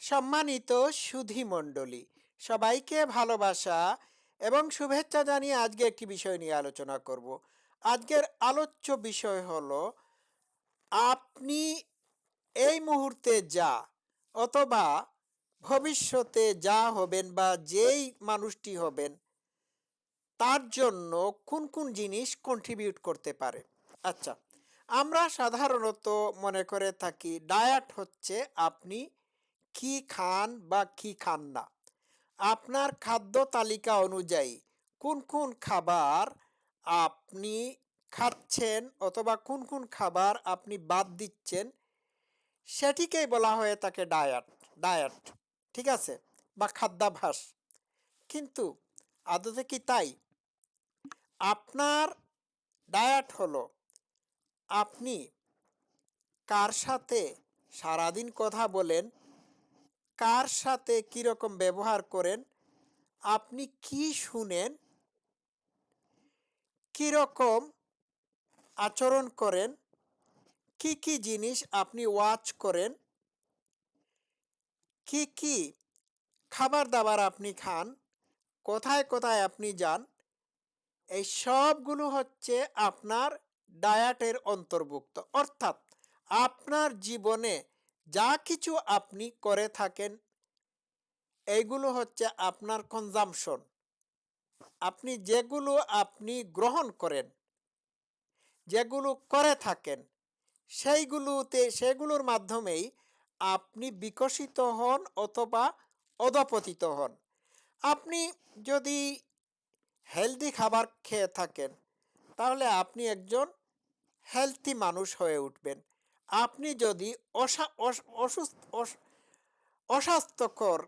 সম্মানিত সুধী মণ্ডলী, সবাইকে ভালোবাসা এবং শুভেচ্ছা জানিয়ে আজকে একটি বিষয় নিয়ে আলোচনা করব। আজকের আলোচ্য বিষয় হলো আপনি এই মুহূর্তে যা অথবা ভবিষ্যতে যা হবেন বা যেই মানুষটি হবেন তার জন্য কোন কোন জিনিস কন্ট্রিবিউট করতে পারে। আচ্ছা, আমরা সাধারণত মনে করে থাকি ডায়েট হচ্ছে আপনি কি খান বা কি খান না, আপনার খাদ্য তালিকা অনুযায়ী কোন কোন খাবার আপনি খাচ্ছেন অথবা কোন কোন খাবার আপনি বাদ দিচ্ছেন, সেটিকেই বলা হয়ে থাকে ডায়েট। ডায়েট ঠিক আছে, বা খাদ্যাভ্যাস। কিন্তু আদতে কি তাই? আপনার ডায়েট হলো আপনি কার সাথে সারাদিন কথা বলেন, কার সাথে কীরকম ব্যবহার করেন, আপনি কি শুনেন, কীরকম আচরণ করেন, কি কি জিনিস আপনি ওয়াচ করেন, কি কি খাবার দাবার আপনি খান, কোথায় কোথায় আপনি যান, এই সবগুলো হচ্ছে আপনার ডায়েটের অন্তর্ভুক্ত। অর্থাৎ আপনার জীবনে যা কিছু আপনি করে থাকেন এইগুলো হচ্ছে আপনার কনজাম্পশন। আপনি যেগুলো আপনি গ্রহণ করেন, যেগুলো করে থাকেন, সেগুলোর মাধ্যমেই আপনি বিকশিত হন অথবা অধপতিত হন। আপনি যদি হেলদি খাবার খেয়ে থাকেন তাহলে আপনি একজন হেলথি মানুষ হয়ে উঠবেন। আপনি যদি অস্বাস্থ্যকর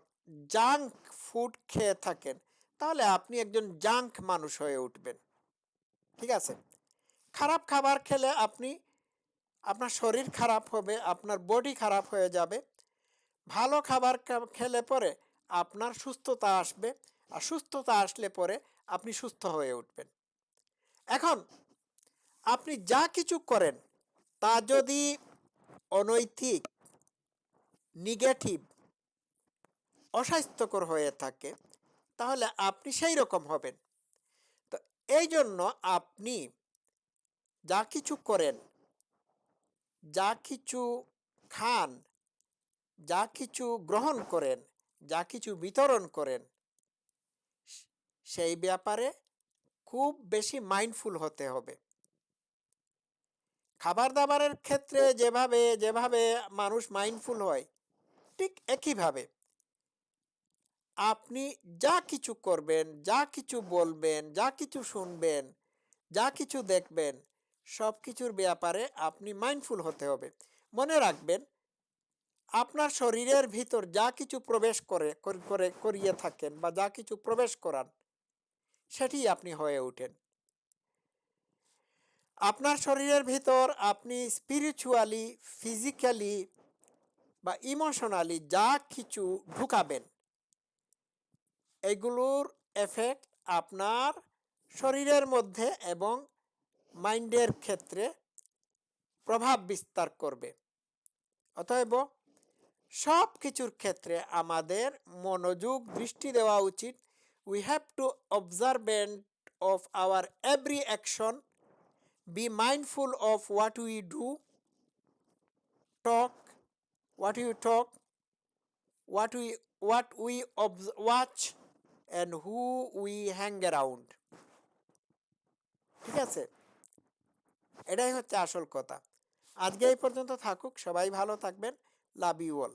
জাঙ্ক ফুড খেয়ে থাকেন তাহলে আপনি একজন জাঙ্ক মানুষ হয়ে উঠবেন। ঠিক আছে, খারাপ খাবার খেলে আপনার শরীর খারাপ হবে, আপনার বডি খারাপ হয়ে যাবে। ভালো খাবার খেলে পরে আপনার সুস্থতা আসবে, আর সুস্থতা আসলে পরে আপনি সুস্থ হয়ে উঠবেন। এখন আপনি যা কিছু করেন তা যদি অনৈতিক, নেগেটিভ, অস্বাস্থ্যকর হয়ে থাকে তাহলে আপনি সেই রকম হবেন। তো এই জন্য আপনি যা কিছু করেন, যা কিছু খান, যা কিছু গ্রহণ করেন, যা কিছু বিতরণ করেন, সেই ব্যাপারে খুব বেশি মাইন্ডফুল হতে হবে। খাবার দাবারের ক্ষেত্রে যেভাবে যেভাবে মানুষ মাইন্ডফুল হয়, ঠিক একইভাবে আপনি যা কিছু করবেন, যা কিছু বলবেন, যা কিছু শুনবেন, যা কিছু দেখবেন, সব কিছুর ব্যাপারে আপনি মাইন্ডফুল হতে হবে। মনে রাখবেন, আপনার শরীরের ভিতর যা কিছু প্রবেশ করিয়ে থাকেন বা যা কিছু প্রবেশ করান সেটি আপনি হয়ে ওঠেন। আপনার শরীরের ভিতর আপনি স্পিরিচুয়ালি, ফিজিক্যালি বা ইমোশনালি যা কিছু ঢুকাবেন এগুলোর এফেক্ট আপনার শরীরের মধ্যে এবং মাইন্ডের ক্ষেত্রে প্রভাব বিস্তার করবে। অতএব সব কিছুর ক্ষেত্রে আমাদের মনোযোগ দৃষ্টি দেওয়া উচিত। We have to observant of our every action, be mindful of what we do, talk, what we talk, what we watch and who we hang around। ঠিক আছে, এটাই হচ্ছে আসল কথা। আজকে এই পর্যন্ত থাকুক, সবাই ভালো থাকবেন। Love you all.